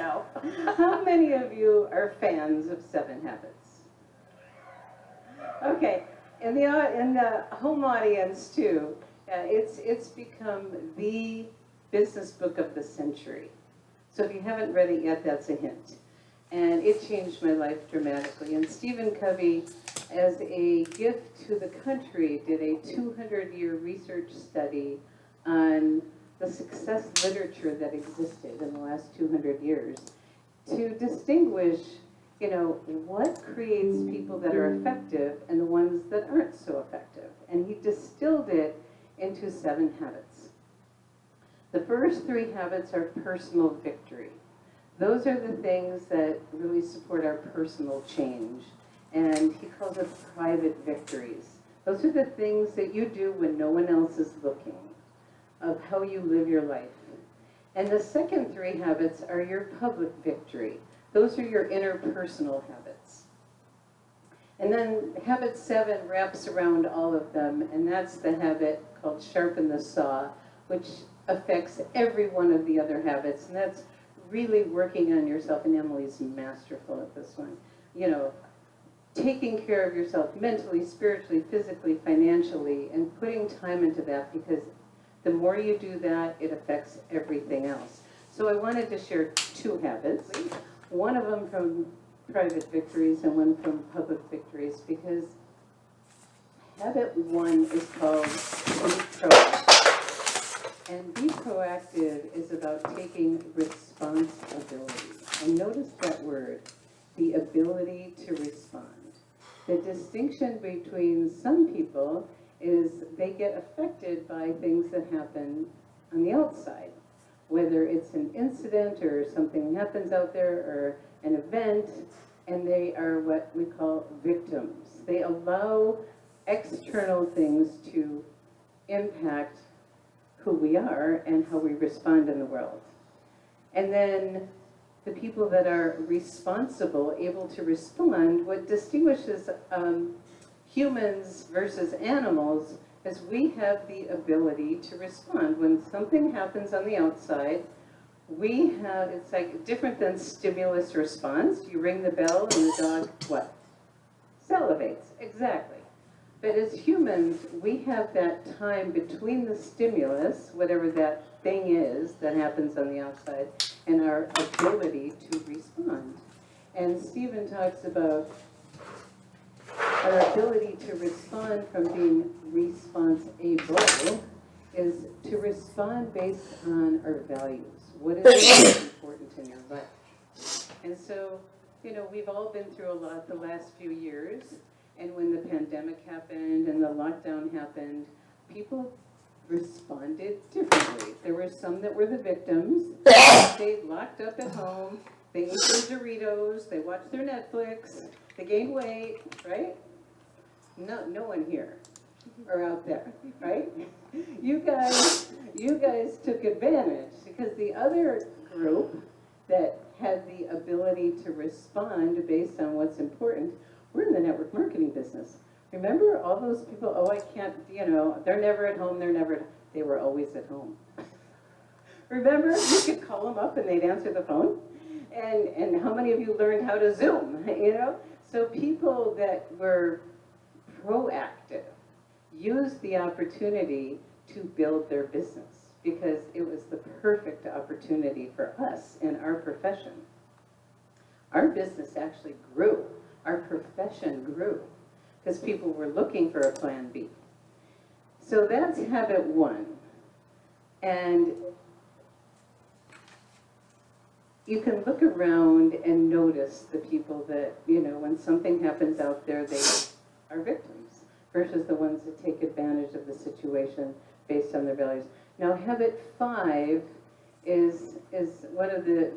now. How many of you are fans of Seven Habits? Okay, in the home audience too, it's become the business book of the century. So if you haven't read it yet, that's a hint. And it changed my life dramatically. And Stephen Covey, as a gift to the country, did a 200-year research study on the success literature that existed in the last 200 years to distinguish, what creates people that are effective and the ones that aren't so effective. And he distilled it into 7 habits. The first 3 habits are personal victory. Those are the things that really support our personal change. And he calls it private victories. Those are the things that you do when no one else is looking, of how you live your life. And the second 3 habits are your public victory. Those are your interpersonal habits. And then habit 7 wraps around all of them, and that's the habit called sharpen the saw, which affects every one of the other habits. And that's really working on yourself, and Emily's masterful at this one. Taking care of yourself mentally, spiritually, physically, financially, and putting time into that, because the more you do that, it affects everything else. So I wanted to share 2 habits, one of them from private victories and one from public victories, because habit 1 is called be proactive. And be proactive is about taking responsibility. And notice that word, the ability to respond. The distinction between some people is they get affected by things that happen on the outside, whether it's an incident or something happens out there or an event, and they are what we call victims. They allow external things to impact who we are and how we respond in the world. And then the people that are responsible, able to respond, what distinguishes humans versus animals is we have the ability to respond. When something happens on the outside, it's like different than stimulus response. You ring the bell and the dog, what? Salivates, exactly. But as humans, we have that time between the stimulus, whatever that thing is that happens on the outside, and our ability to respond. And Stephen talks about our ability to respond from being responsible is to respond based on our values. What is most important in your life? And so, we've all been through a lot the last few years. And when the pandemic happened and the lockdown happened, people responded differently. There were some that were the victims. They stayed locked up at home. They ate their Doritos. They watched their Netflix. They gained weight, right? No one here or out there, right? You guys took advantage, because the other group that had the ability to respond based on what's important, we're in the network marketing business. Remember all those people, I can't, they're never at home, they were always at home. Remember, you could call them up and they'd answer the phone? And how many of you learned how to Zoom, So people that were proactive used the opportunity to build their business, because it was the perfect opportunity for us in our profession. Our business actually grew. Our profession grew because people were looking for a plan B. So that's habit 1. And you can look around and notice the people that, when something happens out there, they are victims versus the ones that take advantage of the situation based on their values. Now, habit 5 is one of the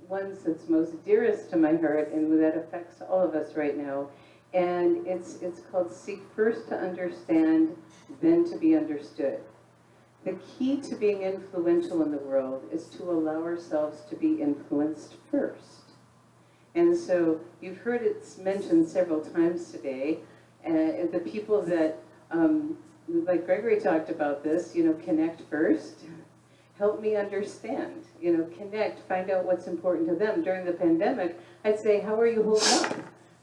ones that's most dearest to my heart and that affects all of us right now. And it's called seek first to understand, then to be understood. The key to being influential in the world is to allow ourselves to be influenced first. And so you've heard it mentioned several times today, the people that, like Gregory talked about this, connect first, help me understand, connect, find out what's important to them. During the pandemic, I'd say, how are you holding up?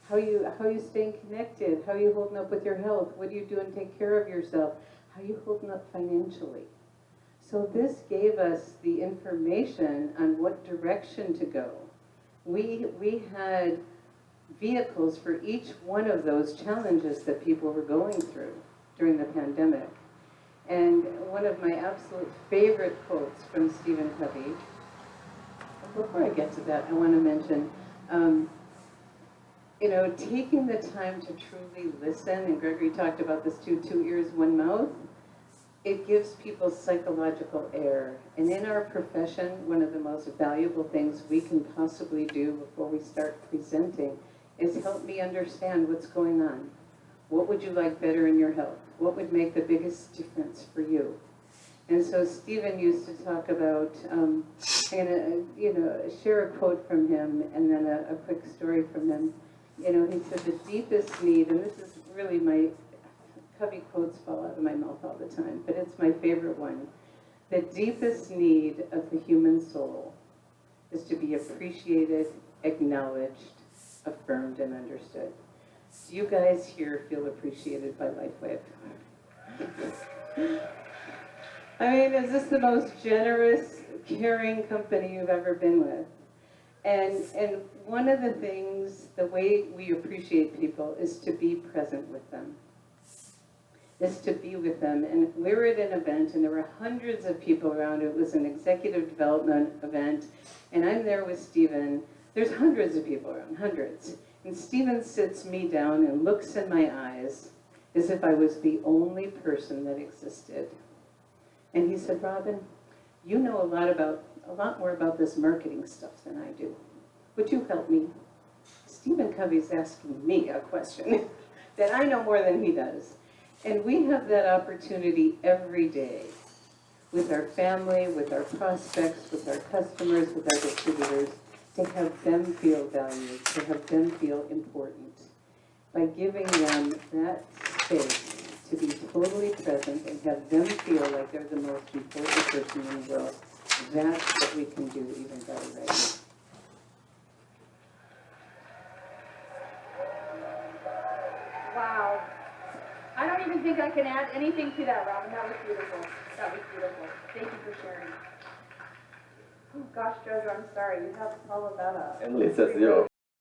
How are you staying connected? How are you holding up with your health? What are you doing to take care of yourself? How are you holding up financially? So this gave us the information on what direction to go. We had vehicles for each one of those challenges that people were going through during the pandemic. And one of my absolute favorite quotes from Stephen Covey, before I get to that, I want to mention, taking the time to truly listen, and Gregory talked about this too, 2 ears, 1 mouth, it gives people psychological air. And in our profession, one of the most valuable things we can possibly do before we start presenting is help me understand what's going on. What would you like better in your health? What would make the biggest difference for you? And so Stephen used to talk about, I'm going to share a quote from him and then a quick story from him. He said the deepest need, and this is really my, Covey quotes fall out of my mouth all the time, but it's my favorite one. The deepest need of the human soul is to be appreciated, acknowledged, affirmed, and understood. Do you guys here feel appreciated by Lifewave? I mean, is this the most generous, caring company you've ever been with? And one of the things, the way we appreciate people is to be present with them. Is to be with them. And we were at an event and there were hundreds of people around. It was an executive development event. And I'm there with Stephen. There's hundreds of people around, hundreds. And Stephen sits me down and looks in my eyes as if I was the only person that existed. And he said, Robin, you know a lot more about this marketing stuff than I do. Would you help me? Stephen Covey's asking me a question that I know more than he does. And we have that opportunity every day with our family, with our prospects, with our customers, with our distributors, to have them feel valued, to have them feel important. By giving them that space to be totally present and have them feel like they're the most important person in the world, that's what we can do even better right now. Wow. I don't even think I can add anything to that, Robin. That was beautiful. That was beautiful. Thank you for sharing. Oh gosh, Jojo, I'm sorry. You have to follow that up. Emily says 0.